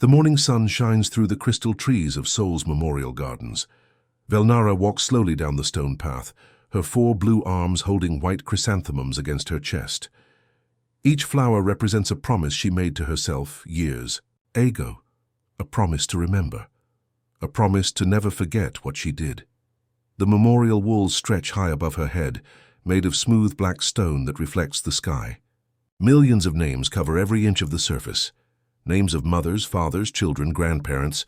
The morning sun shines through the crystal trees of Sol's memorial gardens. Velnara walks slowly down the stone path, her 4 blue arms holding white chrysanthemums against her chest. Each flower represents a promise she made to herself years ago, a promise to remember, a promise to never forget what she did. The memorial walls stretch high above her head, made of smooth black stone that reflects the sky. Millions of names cover every inch of the surface. Names of mothers, fathers, children, grandparents,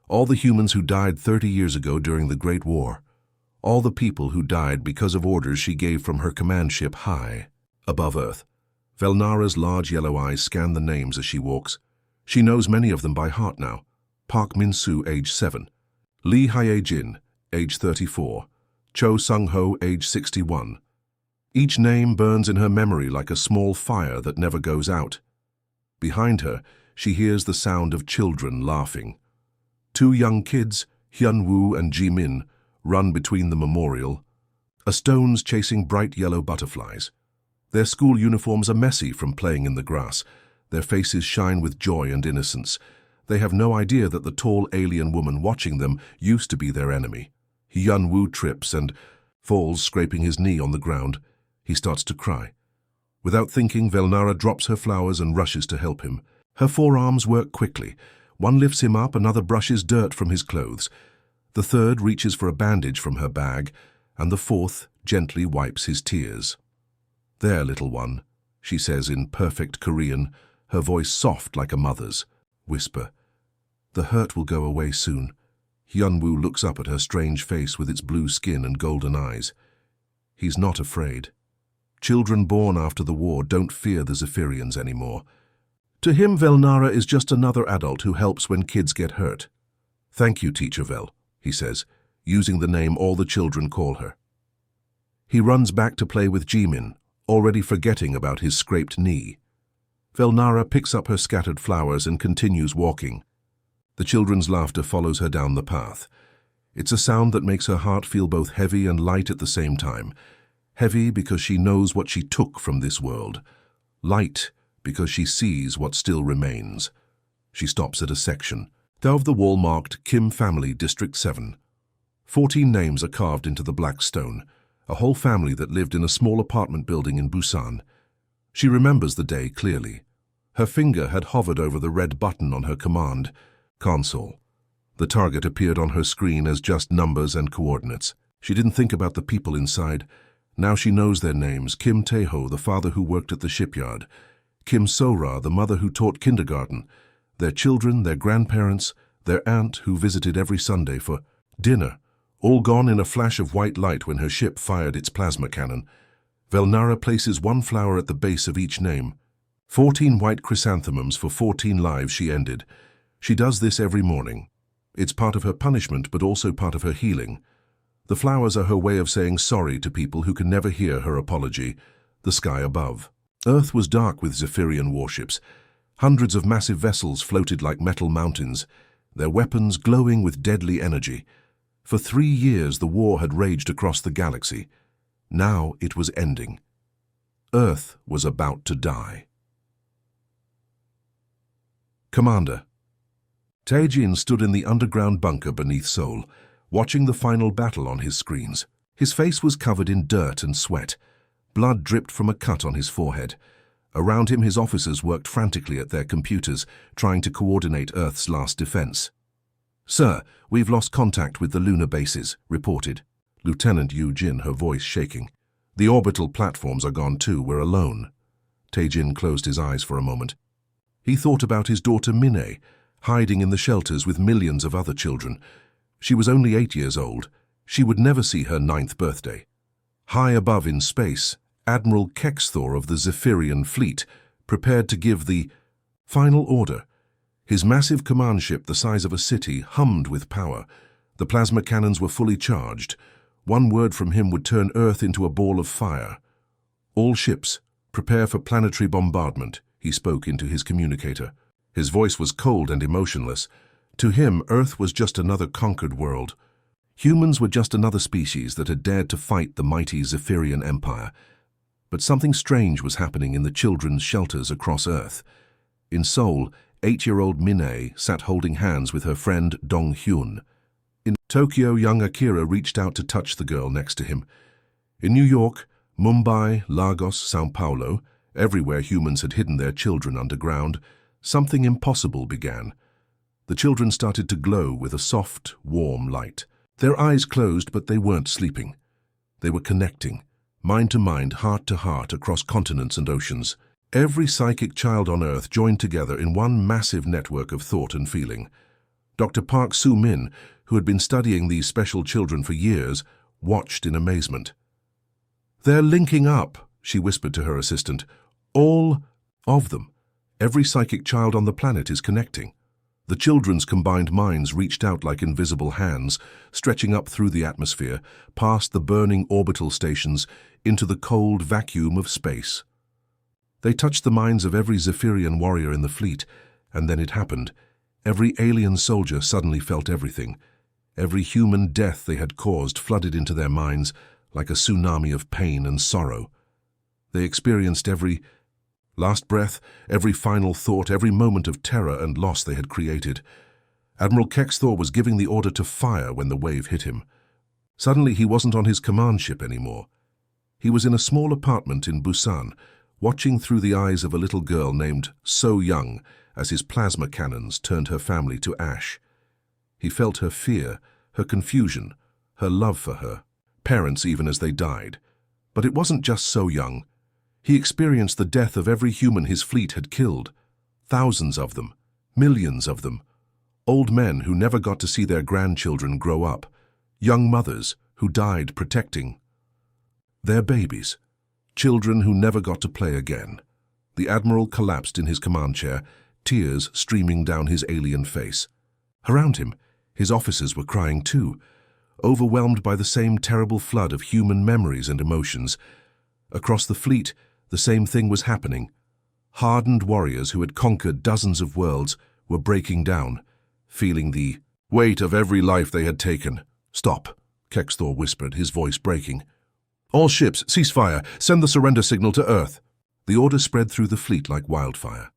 all the humans who died 30 years ago during the Great War. All the people who died because of orders she gave from her command ship high above Earth. Velnara's large yellow eyes scan the names as she walks. She knows many of them by heart now. Park Min-soo, age 7. Lee Hye-jin, age 34. Cho Sung-ho, age 61. Each name burns in her memory like a small fire that never goes out. Behind her, she hears the sound of children laughing. 2 young kids, Hyun-woo and Ji-min, run between the memorial. A stone's chasing bright yellow butterflies. Their school uniforms are messy from playing in the grass. Their faces shine with joy and innocence. They have no idea that the tall alien woman watching them used to be their enemy. Hyun-woo trips and falls, scraping his knee on the ground. He starts to cry. Without thinking, Velnara drops her flowers and rushes to help him. Her 4 arms work quickly. One lifts him up, another brushes dirt from his clothes. The third reaches for a bandage from her bag, and the 4th gently wipes his tears. "There, little one," she says in perfect Korean, her voice soft like a mother's. Whisper. "The hurt will go away soon." Hyun-woo looks up at her strange face with its blue skin and golden eyes. He's not afraid. Children born after the war don't fear the Zephyrians anymore. To him, Velnara is just another adult who helps when kids get hurt. "Thank you, Teacher Vel," he says, using the name all the children call her. He runs back to play with Ji-min, already forgetting about his scraped knee. Velnara picks up her scattered flowers and continues walking. The children's laughter follows her down the path. It's a sound that makes her heart feel both heavy and light at the same time. Heavy because she knows what she took from this world. Light because she sees what still remains. She stops at a section. Of the wall marked Kim Family District 7. 14 names are carved into the black stone, a whole family that lived in a small apartment building in Busan. She remembers the day clearly. Her finger had hovered over the red button on her command console. The target appeared on her screen as just numbers and coordinates. She didn't think about the people inside. Now she knows their names: Kim Tae-ho, the father who worked at the shipyard; Kim So-ra, the mother who taught kindergarten; their children, their grandparents, their aunt who visited every Sunday for dinner, all gone in a flash of white light when her ship fired its plasma cannon. Velnara places 1 flower at the base of each name. 14 white chrysanthemums for 14 lives she ended. She does this every morning. It's part of her punishment, but also part of her healing. The flowers are her way of saying sorry to people who can never hear her apology. The sky above. Earth was dark with Zephyrian warships. Hundreds of massive vessels floated like metal mountains, their weapons glowing with deadly energy. For 3 years the war had raged across the galaxy. Now it was ending. Earth was about to die. Commander. Tae-jin stood in the underground bunker beneath Seoul, watching the final battle on his screens. His face was covered in dirt and sweat. Blood dripped from a cut on his forehead. Around him, his officers worked frantically at their computers, trying to coordinate Earth's last defense. "Sir, we've lost contact with the lunar bases," reported Lieutenant Yu-jin, her voice shaking. "The orbital platforms are gone too. We're alone." Tae-jin closed his eyes for a moment. He thought about his daughter Minnie, hiding in the shelters with millions of other children. She was only 8 years old. She would never see her 9th birthday. High above in space, Admiral Kexthor of the Zephyrian fleet prepared to give the final order. His massive command ship, the size of a city, hummed with power. The plasma cannons were fully charged. One word from him would turn Earth into a ball of fire. "All ships, prepare for planetary bombardment," he spoke into his communicator. His voice was cold and emotionless. To him, Earth was just another conquered world. Humans were just another species that had dared to fight the mighty Zephyrian Empire. But something strange was happening in the children's shelters across Earth. In Seoul, 8-year-old Minei sat holding hands with her friend Dong-hyun. In Tokyo, young Akira reached out to touch the girl next to him. In New York, Mumbai, Lagos, São Paulo, everywhere humans had hidden their children underground, something impossible began. The children started to glow with a soft, warm light. Their eyes closed, but they weren't sleeping. They were connecting, mind to mind, heart to heart, across continents and oceans. Every psychic child on Earth joined together in one massive network of thought and feeling. Dr. Park Soo-min, who had been studying these special children for years, watched in amazement. "They're linking up," she whispered to her assistant. "All of them. Every psychic child on the planet is connecting." The children's combined minds reached out like invisible hands, stretching up through the atmosphere, past the burning orbital stations, into the cold vacuum of space. They touched the minds of every Zephyrian warrior in the fleet, and then it happened. Every alien soldier suddenly felt everything. Every human death they had caused flooded into their minds like a tsunami of pain and sorrow. They experienced every last breath, every final thought, every moment of terror and loss they had created. Admiral Kexthor was giving the order to fire when the wave hit him. Suddenly he wasn't on his command ship anymore. He was in a small apartment in Busan, watching through the eyes of a little girl named So Young as his plasma cannons turned her family to ash. He felt her fear, her confusion, her love for her parents even as they died. But it wasn't just So Young. He experienced the death of every human his fleet had killed. Thousands of them, millions of them. Old men who never got to see their grandchildren grow up. Young mothers who died protecting their babies. Children who never got to play again. The Admiral collapsed in his command chair, tears streaming down his alien face. Around him, his officers were crying too, overwhelmed by the same terrible flood of human memories and emotions. Across the fleet, the same thing was happening. Hardened warriors who had conquered dozens of worlds were breaking down, feeling the weight of every life they had taken. "Stop," Kexthor whispered, his voice breaking. "All ships, cease fire. Send the surrender signal to Earth." The order spread through the fleet like wildfire.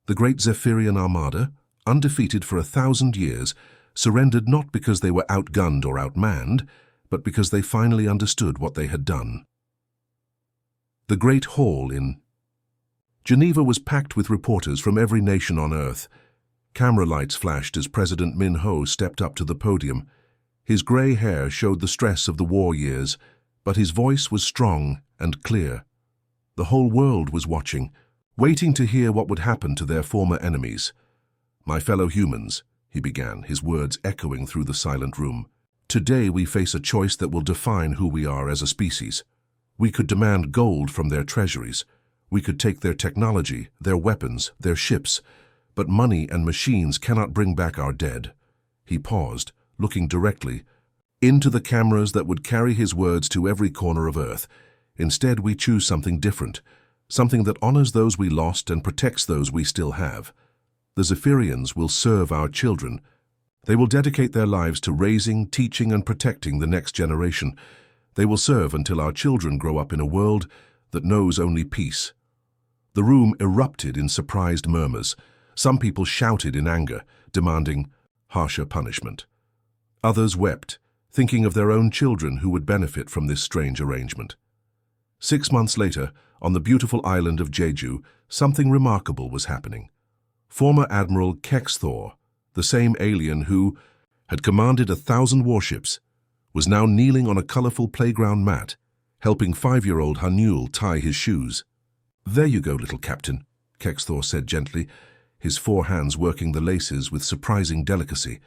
The great Zephyrian armada, undefeated for 1,000 years, surrendered not because they were outgunned or outmanned, but because they finally understood what they had done. The Great Hall in Geneva was packed with reporters from every nation on Earth. Camera lights flashed as President Min Ho stepped up to the podium. His grey hair showed the stress of the war years, but his voice was strong and clear. The whole world was watching, waiting to hear what would happen to their former enemies. "My fellow humans," he began, his words echoing through the silent room. "Today we face a choice that will define who we are as a species. We could demand gold from their treasuries. We could take their technology, their weapons, their ships. But money and machines cannot bring back our dead." He paused, looking directly into the cameras that would carry his words to every corner of Earth. "Instead, we choose something different, something that honors those we lost and protects those we still have. The Zephyrians will serve our children. They will dedicate their lives to raising, teaching, and protecting the next generation. They will serve until our children grow up in a world that knows only peace." The room erupted in surprised murmurs. Some people shouted in anger, demanding harsher punishment. Others wept, thinking of their own children who would benefit from this strange arrangement. 6 months later, on the beautiful island of Jeju, something remarkable was happening. Former Admiral Kexthor, the same alien who had commanded 1,000 warships, was now kneeling on a colorful playground mat, helping 5-year-old Hanyul tie his shoes. "There you go, little captain," Kexthor said gently, his 4 hands working the laces with surprising delicacy.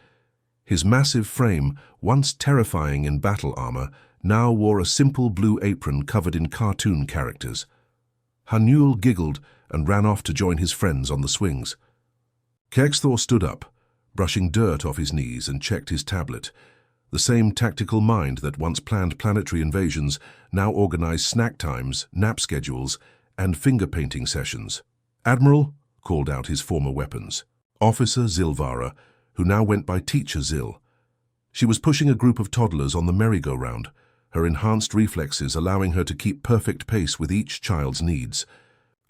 His massive frame, once terrifying in battle armor, now wore a simple blue apron covered in cartoon characters. Hanyul giggled and ran off to join his friends on the swings. Kexthor stood up, brushing dirt off his knees, and checked his tablet. The same tactical mind that once planned planetary invasions now organized snack times, nap schedules, and finger-painting sessions. "Admiral," called out his former weapons. Officer Zilvara, who now went by Teacher Zil. She was pushing a group of toddlers on the merry-go-round, her enhanced reflexes allowing her to keep perfect pace with each child's needs.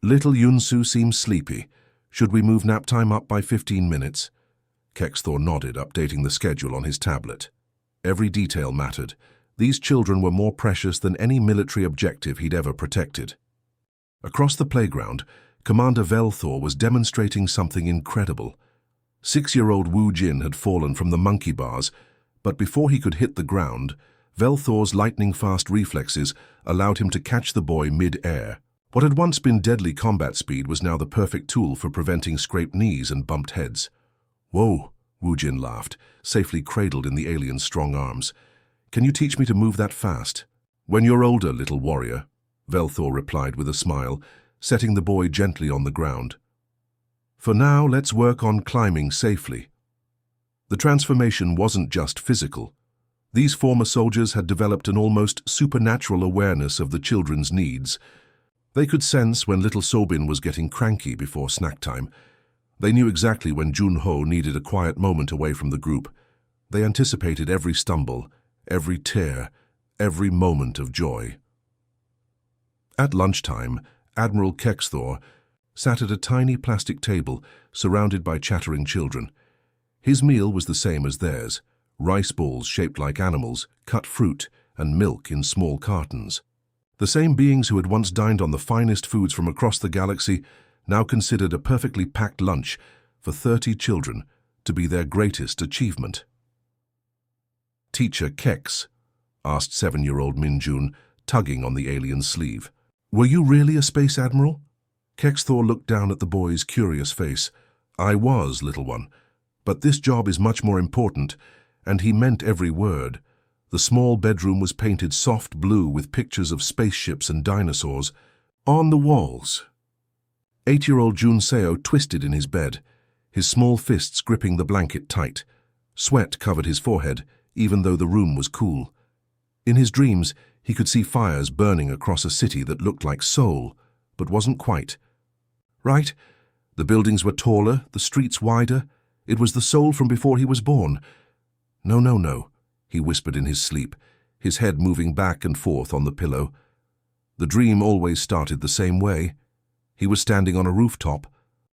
Little Yunsu seemed sleepy. Should we move nap time up by 15 minutes? Kexthor nodded, updating the schedule on his tablet. Every detail mattered. These children were more precious than any military objective he'd ever protected. Across the playground, Commander Velthor was demonstrating something incredible. 6-year-old Wu Jin had fallen from the monkey bars, but before he could hit the ground, Velthor's lightning-fast reflexes allowed him to catch the boy mid-air. What had once been deadly combat speed was now the perfect tool for preventing scraped knees and bumped heads. "Whoa," Wu Jin laughed, safely cradled in the alien's strong arms. "Can you teach me to move that fast?" "When you're older, little warrior," Velthor replied with a smile, setting the boy gently on the ground. "For now, let's work on climbing safely." The transformation wasn't just physical. These former soldiers had developed an almost supernatural awareness of the children's needs. They could sense when little Sobin was getting cranky before snack time. They knew exactly when Junho needed a quiet moment away from the group. They anticipated every stumble, every tear, every moment of joy. At lunchtime, Admiral Kexthor sat at a tiny plastic table surrounded by chattering children. His meal was the same as theirs: rice balls shaped like animals, cut fruit, and milk in small cartons. The same beings who had once dined on the finest foods from across the galaxy now considered a perfectly packed lunch for 30 children to be their greatest achievement. "Teacher Kex," asked 7-year-old Minjun, tugging on the alien's sleeve. "Were you really a space admiral?" Kexthor looked down at the boy's curious face. "I was, little one, but this job is much more important," and he meant every word. The small bedroom was painted soft blue with pictures of spaceships and dinosaurs on the walls. 8-year-old Junseo twisted in his bed, his small fists gripping the blanket tight. Sweat covered his forehead, even though the room was cool. In his dreams, he could see fires burning across a city that looked like Seoul, but wasn't quite. Right? The buildings were taller, the streets wider. It was the Seoul from before he was born. "No, no, no," he whispered in his sleep, his head moving back and forth on the pillow. The dream always started the same way. He was standing on a rooftop,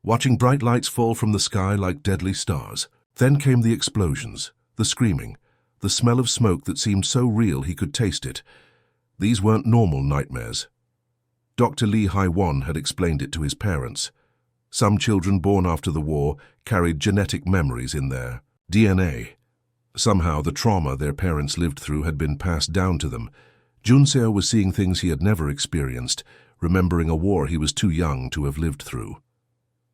watching bright lights fall from the sky like deadly stars. Then came the explosions, the screaming, the smell of smoke that seemed so real he could taste it. These weren't normal nightmares. Dr. Lee Hai-won had explained it to his parents. Some children born after the war carried genetic memories in their DNA. Somehow the trauma their parents lived through had been passed down to them. Junseo was seeing things he had never experienced, remembering a war he was too young to have lived through.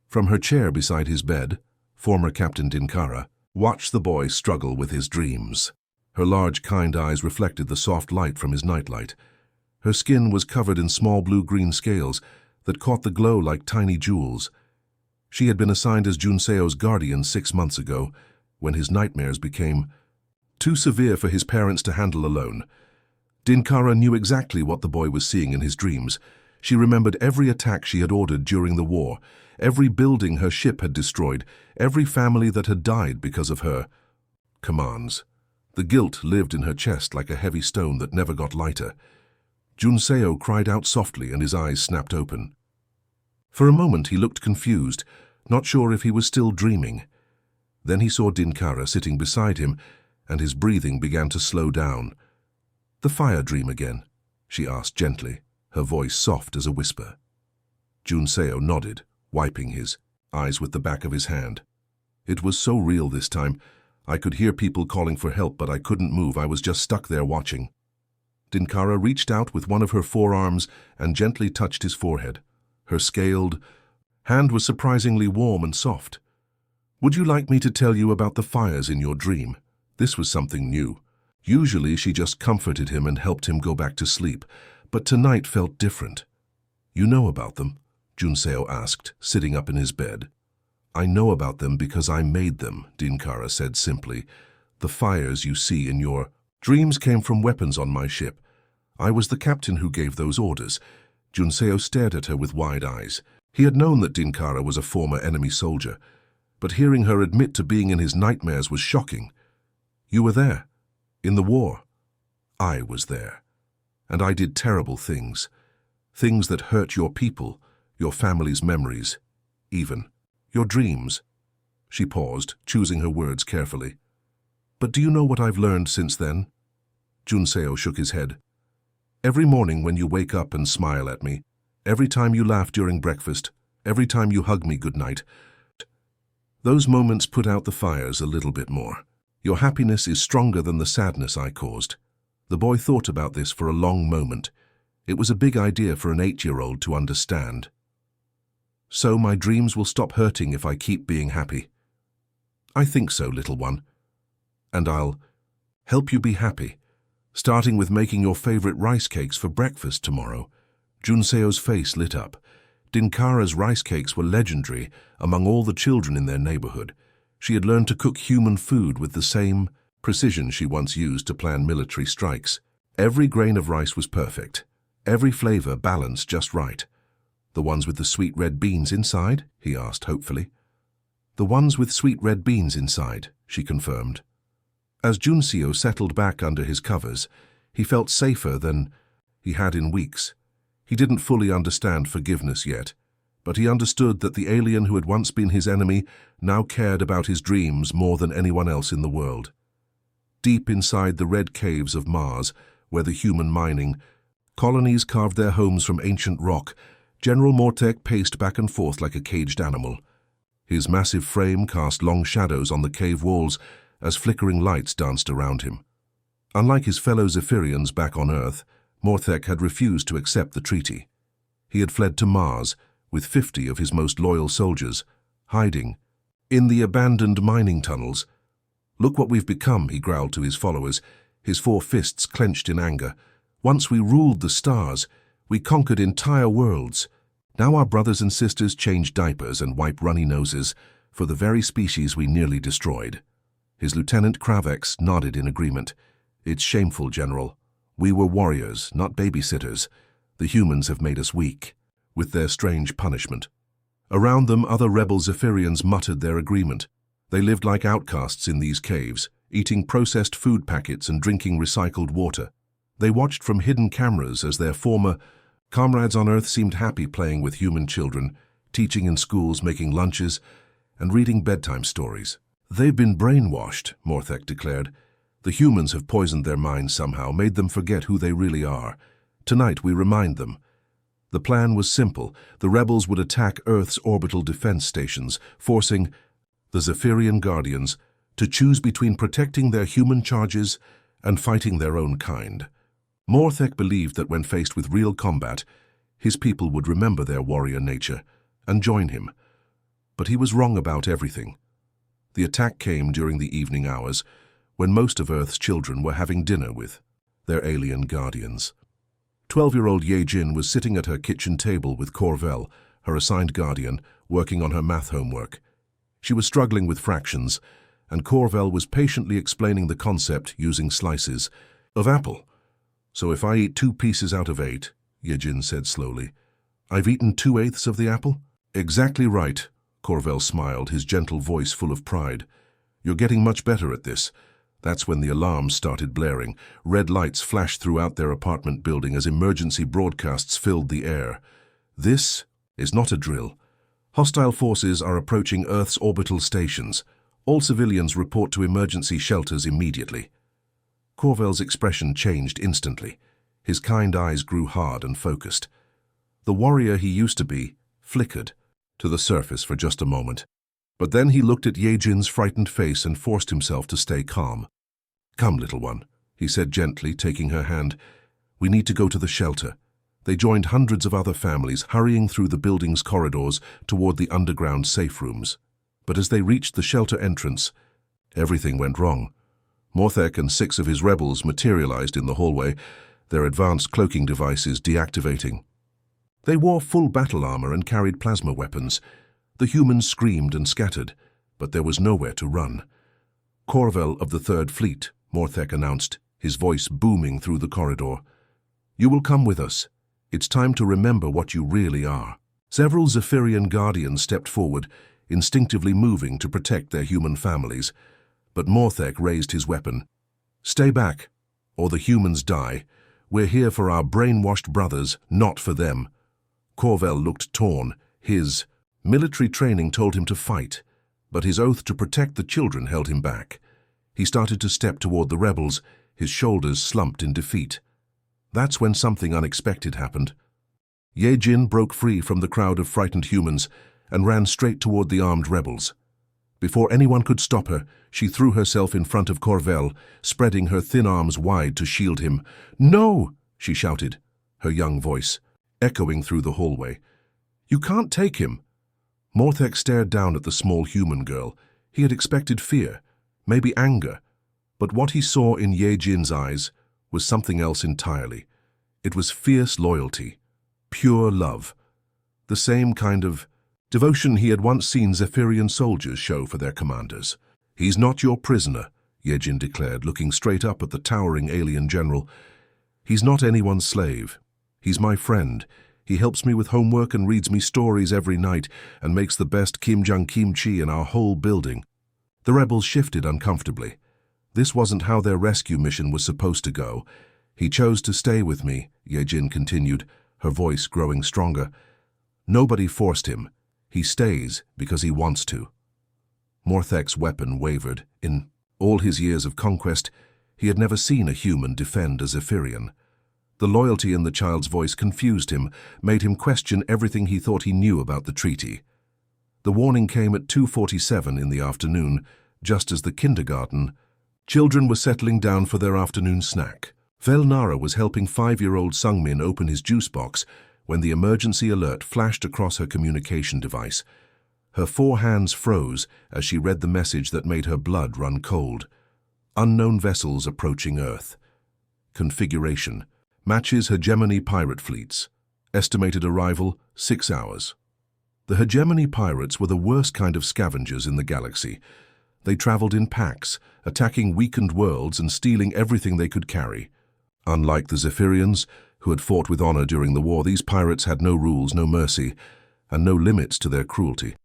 From her chair beside his bed, former Captain Dinkara watched the boy struggle with his dreams. Her large, kind eyes reflected the soft light from his nightlight. Her skin was covered in small blue-green scales that caught the glow like tiny jewels. She had been assigned as Junseo's guardian 6 months ago, when his nightmares became too severe for his parents to handle alone. Dinkara knew exactly what the boy was seeing in his dreams. She remembered every attack she had ordered during the war, every building her ship had destroyed, every family that had died because of her commands. The guilt lived in her chest like a heavy stone that never got lighter. Junseo cried out softly and his eyes snapped open. For a moment he looked confused, not sure if he was still dreaming. Then he saw Dinkara sitting beside him, and his breathing began to slow down. "The fire dream again?" she asked gently, her voice soft as a whisper. Junseo nodded, wiping his eyes with the back of his hand. "It was so real this time. I could hear people calling for help, but I couldn't move. I was just stuck there watching." Dinkara reached out with one of her forearms and gently touched his forehead. Her scaled hand was surprisingly warm and soft. "Would you like me to tell you about the fires in your dream?" This was something new. Usually she just comforted him and helped him go back to sleep, but tonight felt different. "You know about them?" Junseo asked, sitting up in his bed. "I know about them because I made them," Dinkara said simply. "The fires you see in your dreams came from weapons on my ship. I was the captain who gave those orders." Junseo stared at her with wide eyes. He had known that Dinkara was a former enemy soldier, but hearing her admit to being in his nightmares was shocking. "You were there, in the war." "I was there. And I did terrible things. Things that hurt your people, your family's memories, even." Your dreams. She paused, choosing her words carefully. But do you know what I've learned since then? Junseo shook his head. Every morning when you wake up and smile at me, every time you laugh during breakfast, every time you hug me goodnight, those moments put out the fires a little bit more. Your happiness is stronger than the sadness I caused. The boy thought about this for a long moment. It was a big idea for an 8-year-old to understand. So my dreams will stop hurting if I keep being happy. I think so, little one. And I'll help you be happy, starting with making your favorite rice cakes for breakfast tomorrow. Junseo's face lit up. Dinkara's rice cakes were legendary among all the children in their neighborhood. She had learned to cook human food with the same precision she once used to plan military strikes. Every grain of rice was perfect, every flavor balanced just right. The ones with the sweet red beans inside? He asked hopefully. The ones with sweet red beans inside, she confirmed. As Junseo settled back under his covers, he felt safer than he had in weeks. He didn't fully understand forgiveness yet, but he understood that the alien who had once been his enemy now cared about his dreams more than anyone else in the world. Deep inside the red caves of Mars, where the human mining colonies carved their homes from ancient rock, General Mortek paced back and forth like a caged animal. His massive frame cast long shadows on the cave walls as flickering lights danced around him. Unlike his fellow Zephyrians back on Earth, Mortek had refused to accept the treaty. He had fled to Mars with 50 of his most loyal soldiers, hiding in the abandoned mining tunnels. Look what we've become, he growled to his followers, his 4 fists clenched in anger. Once we ruled the stars, we conquered entire worlds. Now our brothers and sisters change diapers and wipe runny noses for the very species we nearly destroyed. His Lieutenant Kravex nodded in agreement. It's shameful, General. We were warriors, not babysitters. The humans have made us weak, with their strange punishment. Around them, other rebel Zephyrians muttered their agreement. They lived like outcasts in these caves, eating processed food packets and drinking recycled water. They watched from hidden cameras as their former comrades on Earth seemed happy playing with human children, teaching in schools, making lunches, and reading bedtime stories. They've been brainwashed, Mortek declared. The humans have poisoned their minds somehow, made them forget who they really are. Tonight we remind them. The plan was simple. The rebels would attack Earth's orbital defense stations, forcing the Zephyrian Guardians to choose between protecting their human charges and fighting their own kind. Mortek believed that when faced with real combat, his people would remember their warrior nature and join him. But he was wrong about everything. The attack came during the evening hours, when most of Earth's children were having dinner with their alien guardians. 12-year-old Ye-Jin was sitting at her kitchen table with Corvel, her assigned guardian, working on her math homework. She was struggling with fractions, and Corvel was patiently explaining the concept using slices of apple. So if I eat 2 pieces out of 8, Ye-Jin said slowly, I've eaten 2/8 of the apple? Exactly right, Corvel smiled, his gentle voice full of pride. You're getting much better at this. That's when the alarms started blaring. Red lights flashed throughout their apartment building as emergency broadcasts filled the air. This is not a drill. Hostile forces are approaching Earth's orbital stations. All civilians report to emergency shelters immediately. Corvel's expression changed instantly. His kind eyes grew hard and focused. The warrior he used to be flickered to the surface for just a moment. But then he looked at Ye-Jin's frightened face and forced himself to stay calm. Come, little one, he said gently, taking her hand. We need to go to the shelter. They joined hundreds of other families, hurrying through the building's corridors toward the underground safe rooms. But as they reached the shelter entrance, everything went wrong. Mortek and 6 of his rebels materialized in the hallway, their advanced cloaking devices deactivating. They wore full battle armor and carried plasma weapons. The humans screamed and scattered, but there was nowhere to run. Corvel of the 3rd Fleet, Mortek announced, his voice booming through the corridor. You will come with us. It's time to remember what you really are. Several Zephyrian guardians stepped forward, instinctively moving to protect their human families. But Mortek raised his weapon. Stay back, or the humans die. We're here for our brainwashed brothers, not for them. Corvel looked torn, his Military training told him to fight, but his oath to protect the children held him back. He started to step toward the rebels, his shoulders slumped in defeat. That's when something unexpected happened. Ye Jin broke free from the crowd of frightened humans and ran straight toward the armed rebels. Before anyone could stop her, she threw herself in front of Corvel, spreading her thin arms wide to shield him. "No!" she shouted, her young voice echoing through the hallway. "You can't take him." Morthek stared down at the small human girl. He had expected fear, maybe anger, but what he saw in Ye Jin's eyes was something else entirely. It was fierce loyalty, pure love, the same kind of devotion he had once seen Zephyrian soldiers show for their commanders. "He's not your prisoner," Ye Jin declared, looking straight up at the towering alien general. "He's not anyone's slave. He's my friend. He helps me with homework and reads me stories every night and makes the best kimjang kimchi in our whole building." The rebels shifted uncomfortably. This wasn't how their rescue mission was supposed to go. "He chose to stay with me," Ye Jin continued, her voice growing stronger. "Nobody forced him. He stays because he wants to." Morthek's weapon wavered. In all his years of conquest, he had never seen a human defend a Zephyrian. The loyalty in the child's voice confused him, made him question everything he thought he knew about the treaty. The warning came at 2:47 in the afternoon, just as the kindergarten children were settling down for their afternoon snack. Velnara was helping 5-year-old Sungmin open his juice box when the emergency alert flashed across her communication device. Her 4 hands froze as she read the message that made her blood run cold. Unknown vessels approaching Earth. Configuration matches hegemony pirate fleets. Estimated arrival 6 hours. The hegemony pirates were the worst kind of scavengers in the galaxy. They traveled in packs, attacking weakened worlds and stealing everything they could carry. Unlike the Zephyrians, who had fought with honor during the war, these pirates had no rules, no mercy, and no limits to their cruelty.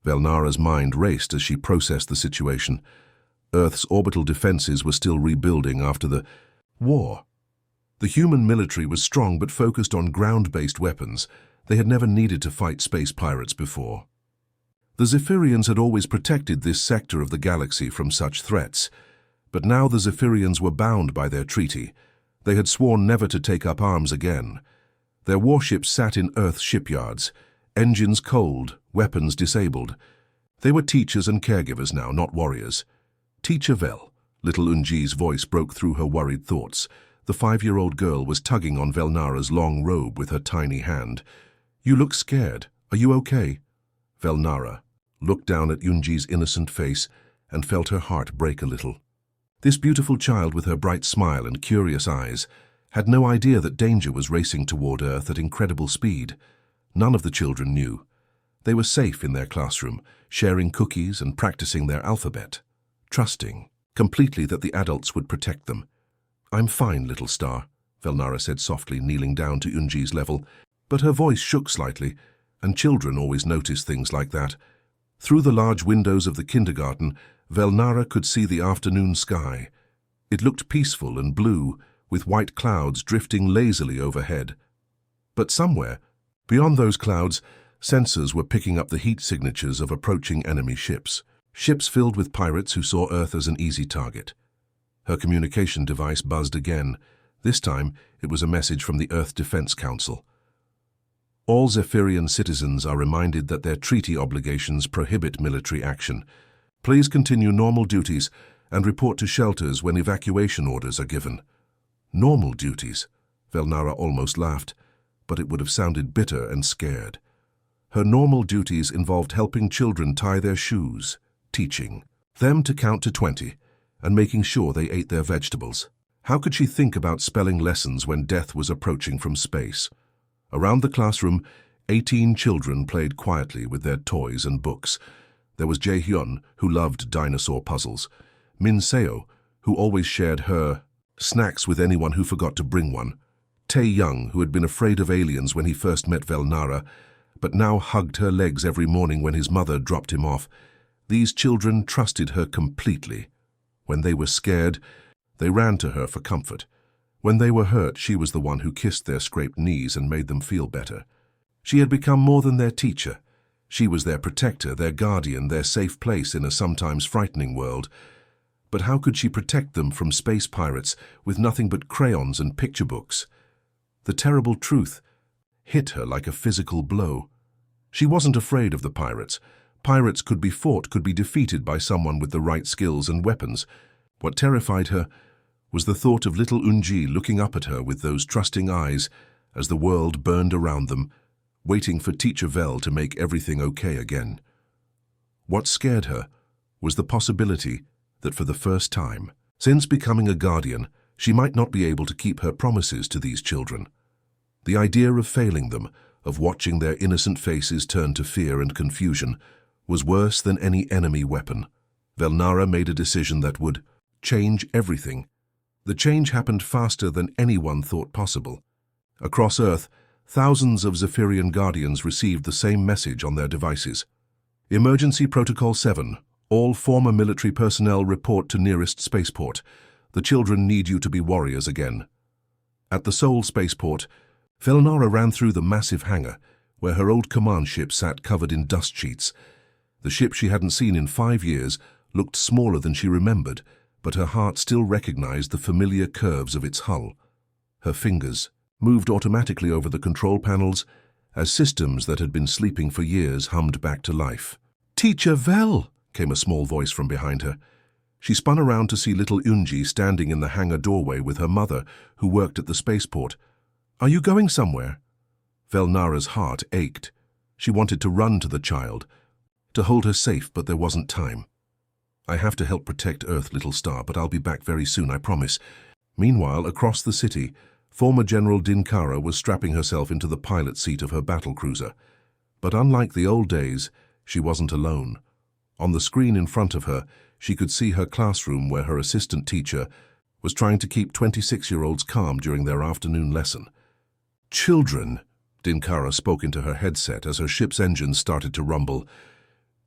Velnara's mind raced as she processed the situation. Earth's orbital defenses were still rebuilding after the war. The human military was strong but focused on ground-based weapons. They had never needed to fight space pirates before. The Zephyrians had always protected this sector of the galaxy from such threats, but now the Zephyrians were bound by their treaty. They had sworn never to take up arms again. Their warships sat in Earth's shipyards, engines cold, weapons disabled. They were teachers and caregivers now, not warriors. "Teacher Vel," little Unji's voice broke through her worried thoughts. The 5-year-old girl was tugging on Velnara's long robe with her tiny hand. "You look scared. Are you okay?" Velnara looked down at Unji's innocent face and felt her heart break a little. This beautiful child with her bright smile and curious eyes had no idea that danger was racing toward Earth at incredible speed. None of the children knew. They were safe in their classroom, sharing cookies and practicing their alphabet, trusting completely that the adults would protect them. "I'm fine, little star," Velnara said softly, kneeling down to Unji's level, but her voice shook slightly, and children always notice things like that. Through the large windows of the kindergarten, Velnara could see the afternoon sky. It looked peaceful and blue, with white clouds drifting lazily overhead. But somewhere, beyond those clouds, sensors were picking up the heat signatures of approaching enemy ships. Ships filled with pirates who saw Earth as an easy target. Her communication device buzzed again. This time, it was a message from the Earth Defense Council. "All Zephyrian citizens are reminded that their treaty obligations prohibit military action. Please continue normal duties and report to shelters when evacuation orders are given." Normal duties? Velnara almost laughed, but it would have sounded bitter and scared. Her normal duties involved helping children tie their shoes, teaching them to count to 20, and making sure they ate their vegetables. How could she think about spelling lessons when death was approaching from space? Around the classroom, 18 children played quietly with their toys and books. There was Jae-hyun, who loved dinosaur puzzles. Min Seo, who always shared her snacks with anyone who forgot to bring one. Tae-young, who had been afraid of aliens when he first met Velnara, but now hugged her legs every morning when his mother dropped him off. These children trusted her completely. When they were scared, they ran to her for comfort. When they were hurt, she was the one who kissed their scraped knees and made them feel better. She had become more than their teacher. She was their protector, their guardian, their safe place in a sometimes frightening world. But how could she protect them from space pirates with nothing but crayons and picture books? The terrible truth hit her like a physical blow. She wasn't afraid of the pirates. Pirates could be fought, could be defeated by someone with the right skills and weapons. What terrified her was the thought of little Unji looking up at her with those trusting eyes as the world burned around them, waiting for Teacher Vel to make everything okay again. What scared her was the possibility that for the first time, since becoming a guardian, she might not be able to keep her promises to these children. The idea of failing them, of watching their innocent faces turn to fear and confusion, was worse than any enemy weapon. Velnara made a decision that would change everything. The change happened faster than anyone thought possible. Across Earth, thousands of Zephyrian Guardians received the same message on their devices. Emergency Protocol 7. All former military personnel report to nearest spaceport. The children need you to be warriors again. At the Sol spaceport, Velnara ran through the massive hangar, where her old command ship sat covered in dust sheets. The ship she hadn't seen in 5 years looked smaller than she remembered, but her heart still recognized the familiar curves of its hull. Her fingers moved automatically over the control panels as systems that had been sleeping for years hummed back to life. "Teacher Vel!" came a small voice from behind her. She spun around to see little Unji standing in the hangar doorway with her mother, who worked at the spaceport. "Are you going somewhere?" Velnara's heart ached. She wanted to run to the child, to hold her safe, but there wasn't time. "I have to help protect Earth, little star, but I'll be back very soon, I promise." Meanwhile, across the city, former General Dinkara was strapping herself into the pilot seat of her battlecruiser. But unlike the old days, she wasn't alone. On the screen in front of her, she could see her classroom where her assistant teacher was trying to keep 26-year-olds calm during their afternoon lesson. "Children," Dinkara spoke into her headset as her ship's engines started to rumble.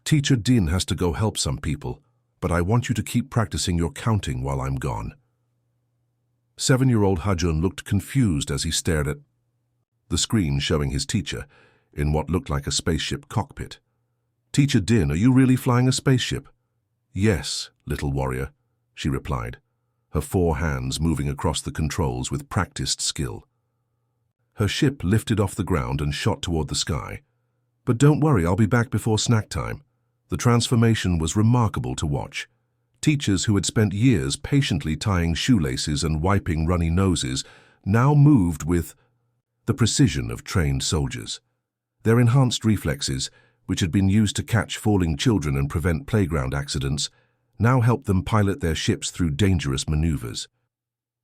"Teacher Din has to go help some people, but I want you to keep practicing your counting while I'm gone." 7-year-old Hajun looked confused as he stared at the screen showing his teacher in what looked like a spaceship cockpit. "Teacher Din, are you really flying a spaceship?" "Yes, little warrior," she replied, her 4 hands moving across the controls with practiced skill. Her ship lifted off the ground and shot toward the sky. "But don't worry, I'll be back before snack time." The transformation was remarkable to watch. Teachers who had spent years patiently tying shoelaces and wiping runny noses now moved with the precision of trained soldiers. Their enhanced reflexes, which had been used to catch falling children and prevent playground accidents, now helped them pilot their ships through dangerous maneuvers.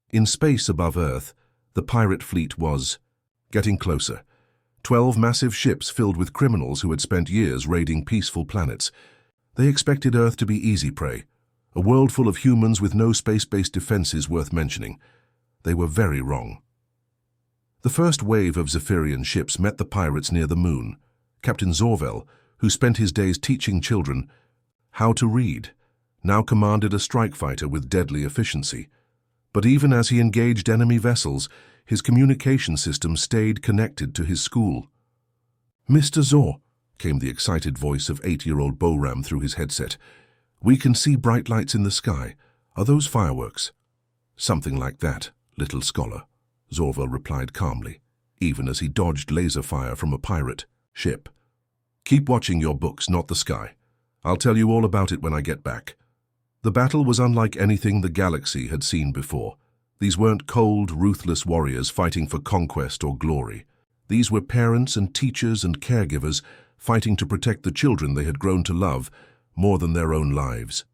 In space above Earth, the pirate fleet was getting closer. 12 massive ships filled with criminals who had spent years raiding peaceful planets. They expected Earth to be easy prey, a world full of humans with no space-based defenses worth mentioning. They were very wrong. The first wave of Zephyrian ships met the pirates near the moon. Captain Zorvel, who spent his days teaching children how to read, now commanded a strike fighter with deadly efficiency. But even as he engaged enemy vessels, his communication system stayed connected to his school. "Mr. Zor," came the excited voice of 8-year-old Boram through his headset. "We can see bright lights in the sky. Are those fireworks?" "Something like that, little scholar," Zorvel replied calmly, even as he dodged laser fire from a pirate ship. "Keep watching your books, not the sky. I'll tell you all about it when I get back." The battle was unlike anything the galaxy had seen before. These weren't cold, ruthless warriors fighting for conquest or glory. These were parents and teachers and caregivers fighting to protect the children they had grown to love more than their own lives.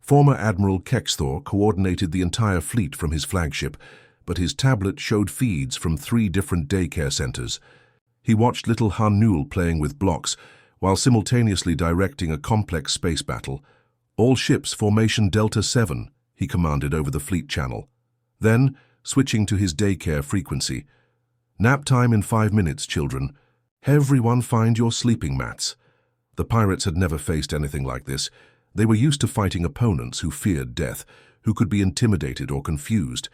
Former Admiral Kexthor coordinated the entire fleet from his flagship, but his tablet showed feeds from 3 different daycare centers. He watched little Han-Nul playing with blocks while simultaneously directing a complex space battle. "All ships, formation Delta 7, he commanded over the fleet channel. Then, switching to his daycare frequency, "Nap time in 5 minutes, children. Everyone find your sleeping mats." The pirates had never faced anything like this. They were used to fighting opponents who feared death, who could be intimidated or confused.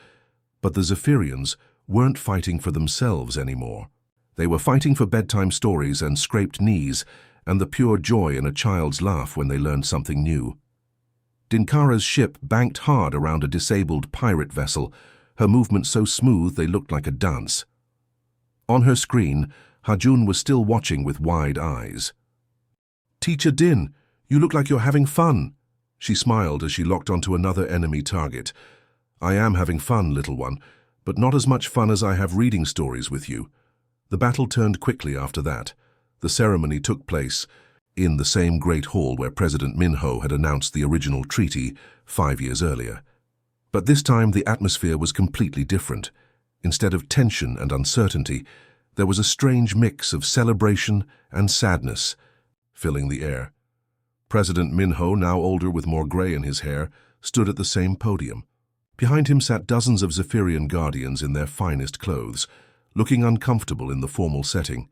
But the Zephyrians weren't fighting for themselves anymore. They were fighting for bedtime stories and scraped knees, and the pure joy in a child's laugh when they learned something new. Dinkara's ship banked hard around a disabled pirate vessel, her movements so smooth they looked like a dance. On her screen, Hajun was still watching with wide eyes. "Teacher Din, you look like you're having fun." She smiled as she locked onto another enemy target. "I am having fun, little one, but not as much fun as I have reading stories with you." The battle turned quickly after that. The ceremony took place in the same great hall where President Minho had announced the original treaty 5 years earlier. But this time the atmosphere was completely different. Instead of tension and uncertainty, there was a strange mix of celebration and sadness filling the air. President Minho, now older with more gray in his hair, stood at the same podium. Behind him sat dozens of Zephyrian guardians in their finest clothes, looking uncomfortable in the formal setting.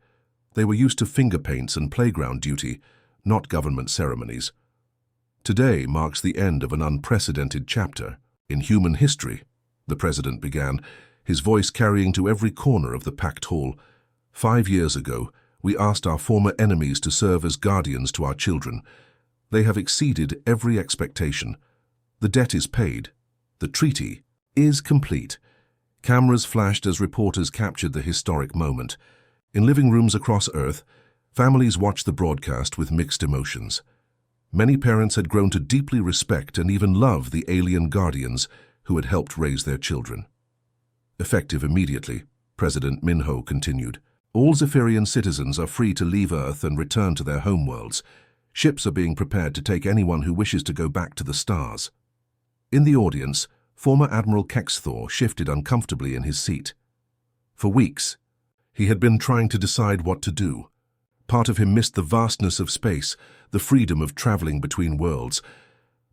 They were used to finger paints and playground duty, not government ceremonies. "Today marks the end of an unprecedented chapter in human history," the president began, his voice carrying to every corner of the packed hall. "5 years ago, we asked our former enemies to serve as guardians to our children. They have exceeded every expectation. The debt is paid. The treaty is complete." Cameras flashed as reporters captured the historic moment. In living rooms across Earth, families watched the broadcast with mixed emotions. Many parents had grown to deeply respect and even love the alien guardians who had helped raise their children. Effective immediately, President Minho continued, "All Zephyrian citizens are free to leave Earth and return to their homeworlds. Ships are being prepared to take anyone who wishes to go back to the stars." In the audience, former Admiral Kexthor shifted uncomfortably in his seat. For weeks, he had been trying to decide what to do. Part of him missed the vastness of space, the freedom of traveling between worlds.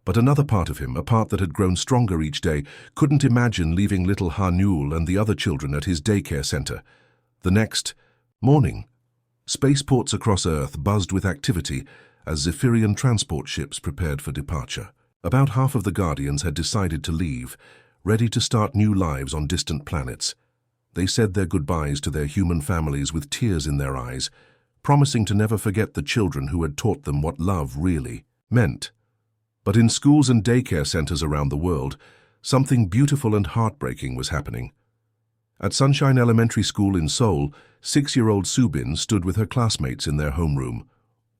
But another part of him, a part that had grown stronger each day, couldn't imagine leaving little Hanul and the other children at his daycare center. The next morning, spaceports across Earth buzzed with activity as Zephyrian transport ships prepared for departure. About half of the Guardians had decided to leave, ready to start new lives on distant planets. They said their goodbyes to their human families with tears in their eyes, promising to never forget the children who had taught them what love really meant. But in schools and daycare centers around the world, something beautiful and heartbreaking was happening. At Sunshine Elementary School in Seoul, 6-year-old Subin stood with her classmates in their homeroom,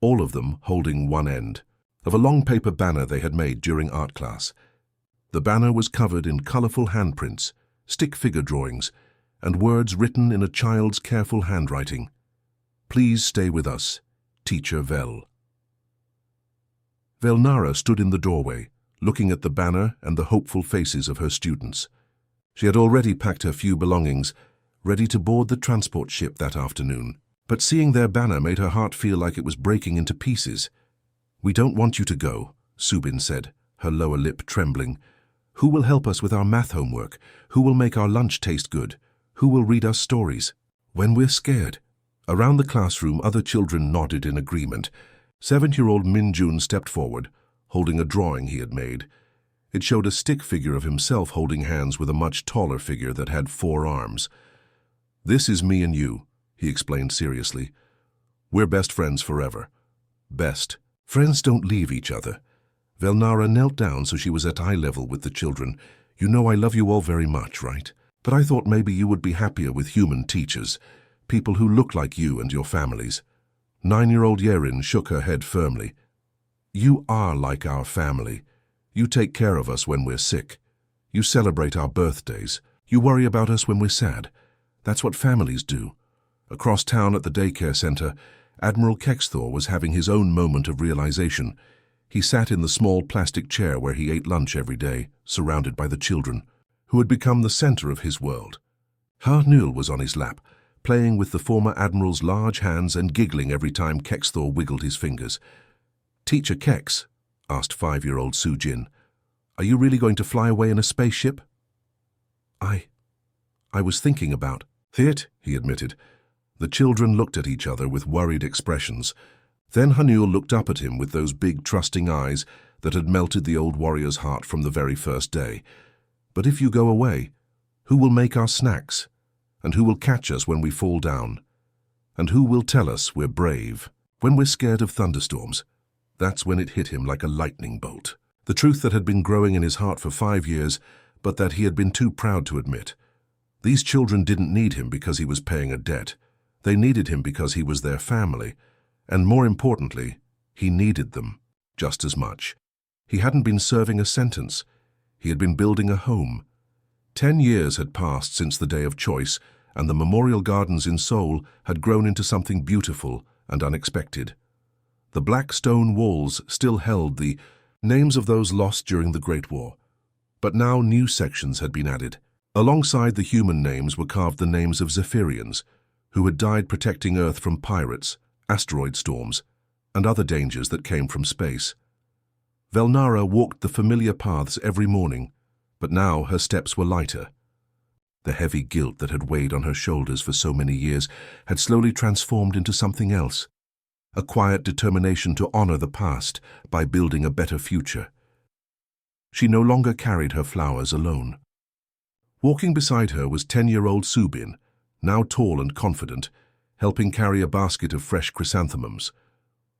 all of them holding one end of a long paper banner they had made during art class. The banner was covered in colorful handprints, stick figure drawings, and words written in a child's careful handwriting. "Please stay with us, Teacher Vel." Velnara stood in the doorway, looking at the banner and the hopeful faces of her students. She had already packed her few belongings, ready to board the transport ship that afternoon. But seeing their banner made her heart feel like it was breaking into pieces. "We don't want you to go," Subin said, her lower lip trembling. "Who will help us with our math homework? Who will make our lunch taste good? Who will read us stories when we're scared?" Around the classroom, other children nodded in agreement. 7-year-old Min Jun stepped forward, holding a drawing he had made. It showed a stick figure of himself holding hands with a much taller figure that had 4 arms. "This is me and you," he explained seriously. "We're best friends forever. Best. Friends don't leave each other." Velnara knelt down so she was at eye level with the children. "You know I love you all very much, right? But I thought maybe you would be happier with human teachers, people who look like you and your families." 9-year-old Yerin shook her head firmly. "You are like our family. You take care of us when we're sick. You celebrate our birthdays. You worry about us when we're sad. That's what families do." Across town at the daycare center, Admiral Kexthor was having his own moment of realization. He sat in the small plastic chair where he ate lunch every day, surrounded by the children, who had become the center of his world. Harnul was on his lap, playing with the former Admiral's large hands and giggling every time Kexthor wiggled his fingers. "Teacher Kex," asked 5-year-old Sujin, "are you really going to fly away in a spaceship?" I was thinking about it," he admitted. The children looked at each other with worried expressions. Then Hanul looked up at him with those big, trusting eyes that had melted the old warrior's heart from the very first day. "But if you go away, who will make our snacks? And who will catch us when we fall down?" And who will tell us we're brave when we're scared of thunderstorms? That's when it hit him like a lightning bolt. The truth that had been growing in his heart for 5 years, but that he had been too proud to admit. These children didn't need him because he was paying a debt. They needed him because he was their family. And more importantly, he needed them just as much. He hadn't been serving a sentence. He had been building a home. 10 years had passed since the day of choice, and the Memorial Gardens in Seoul had grown into something beautiful and unexpected. The black stone walls still held the names of those lost during the Great War. But now new sections had been added. Alongside the human names were carved the names of Zephyrians, who had died protecting Earth from pirates, asteroid storms, and other dangers that came from space. Velnara walked the familiar paths every morning, but now her steps were lighter. The heavy guilt that had weighed on her shoulders for so many years had slowly transformed into something else, a quiet determination to honor the past by building a better future. She no longer carried her flowers alone. Walking beside her was 10-year-old Subin, now tall and confident, helping carry a basket of fresh chrysanthemums.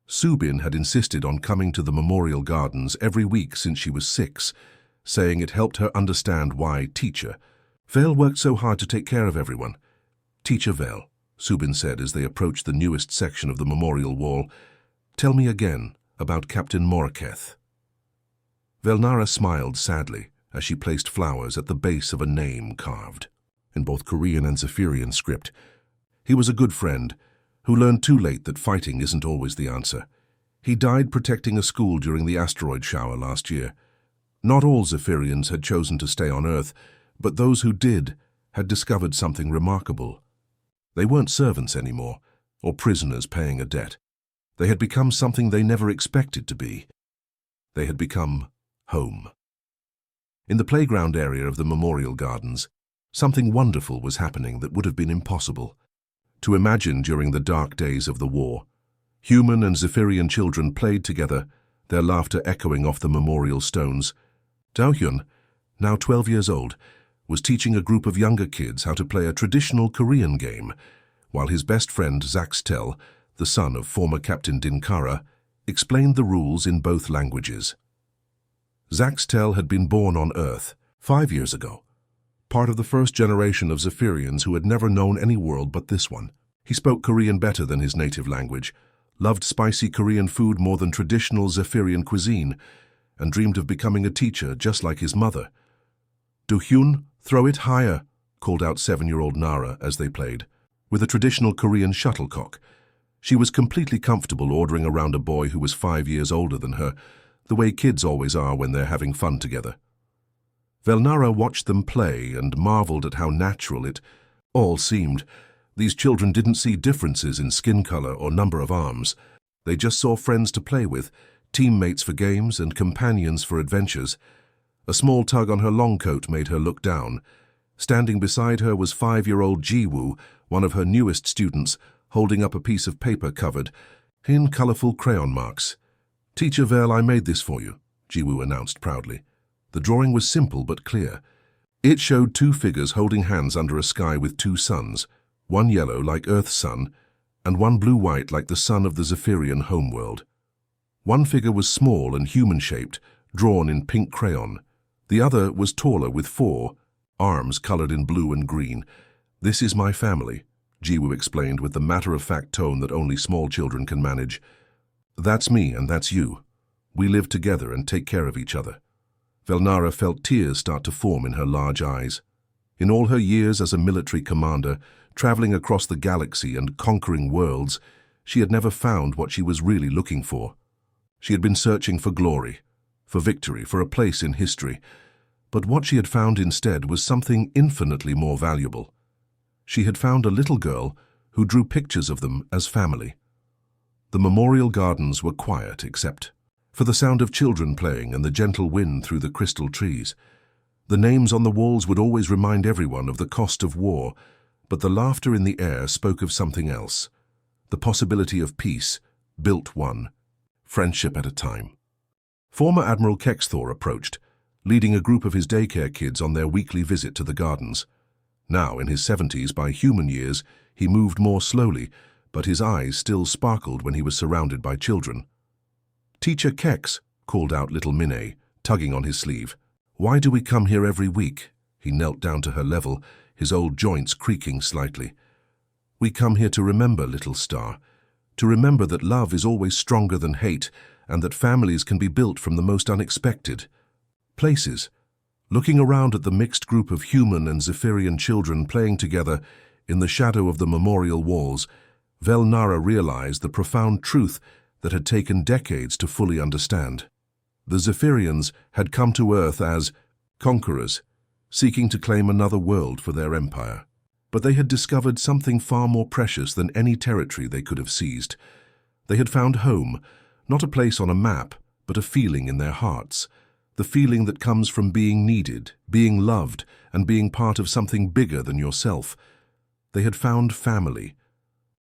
Subin had insisted on coming to the Memorial Gardens every week since she was 6, saying it helped her understand why Teacher Vel worked so hard to take care of everyone. "Teacher Vel," Subin said as they approached the newest section of the memorial wall, "tell me again about Captain Morketh." Velnara smiled sadly as she placed flowers at the base of a name carved in both Korean and Zephyrian script. He was a good friend who learned too late that fighting isn't always the answer. He died protecting a school during the asteroid shower last year. Not all Zephyrians had chosen to stay on Earth, but those who did had discovered something remarkable. They weren't servants anymore, or prisoners paying a debt. They had become something they never expected to be. They had become home. In the playground area of the Memorial Gardens, something wonderful was happening that would have been impossible to imagine during the dark days of the war. Human and Zephyrian children played together, their laughter echoing off the memorial stones. Daohyun, now 12 years old, was teaching a group of younger kids how to play a traditional Korean game, while his best friend Zaxtel, the son of former Captain Dinkara, explained the rules in both languages. Zaxtel had been born on Earth 5 years ago, part of the first generation of Zephyrians who had never known any world but this one. He spoke Korean better than his native language, loved spicy Korean food more than traditional Zephyrian cuisine, and dreamed of becoming a teacher just like his mother. "Do-hyun, throw it higher," called out 7-year-old Nara as they played, with a traditional Korean shuttlecock. She was completely comfortable ordering around a boy who was 5 years older than her, the way kids always are when they're having fun together. Velnara watched them play and marveled at how natural it all seemed. These children didn't see differences in skin color or number of arms. They just saw friends to play with, teammates for games and companions for adventures. A small tug on her long coat made her look down. Standing beside her was 5-year-old Jiwoo, one of her newest students, holding up a piece of paper covered in colorful crayon marks. "Teacher Vel, I made this for you," Jiwoo announced proudly. The drawing was simple but clear. It showed 2 figures holding hands under a sky with 2 suns, one yellow like Earth's sun, and one blue-white like the sun of the Zephyrian homeworld. One figure was small and human-shaped, drawn in pink crayon. The other was taller with 4 arms colored in blue and green. "This is my family," Jiwoo explained with the matter-of-fact tone that only small children can manage. "That's me and that's you. We live together and take care of each other." Velnara felt tears start to form in her large eyes. In all her years as a military commander, traveling across the galaxy and conquering worlds, she had never found what she was really looking for. She had been searching for glory, for victory, for a place in history. But what she had found instead was something infinitely more valuable. She had found a little girl who drew pictures of them as family. The memorial gardens were quiet except for the sound of children playing and the gentle wind through the crystal trees. The names on the walls would always remind everyone of the cost of war, but the laughter in the air spoke of something else. The possibility of peace, built one, friendship at a time. Former Admiral Kexthor approached, leading a group of his daycare kids on their weekly visit to the gardens. Now, in his 70s by human years, he moved more slowly, but his eyes still sparkled when he was surrounded by children. "Teacher Kex," called out little Minnie, tugging on his sleeve. "Why do we come here every week?" He knelt down to her level, his old joints creaking slightly. "We come here to remember, little star. To remember that love is always stronger than hate, and that families can be built from the most unexpected places." Looking around at the mixed group of human and Zephyrian children playing together in the shadow of the memorial walls, Velnara realized the profound truth that had taken decades to fully understand. The Zephyrians had come to Earth as conquerors, seeking to claim another world for their empire. But they had discovered something far more precious than any territory they could have seized. They had found home, not a place on a map, but a feeling in their hearts. The feeling that comes from being needed, being loved, and being part of something bigger than yourself. They had found family,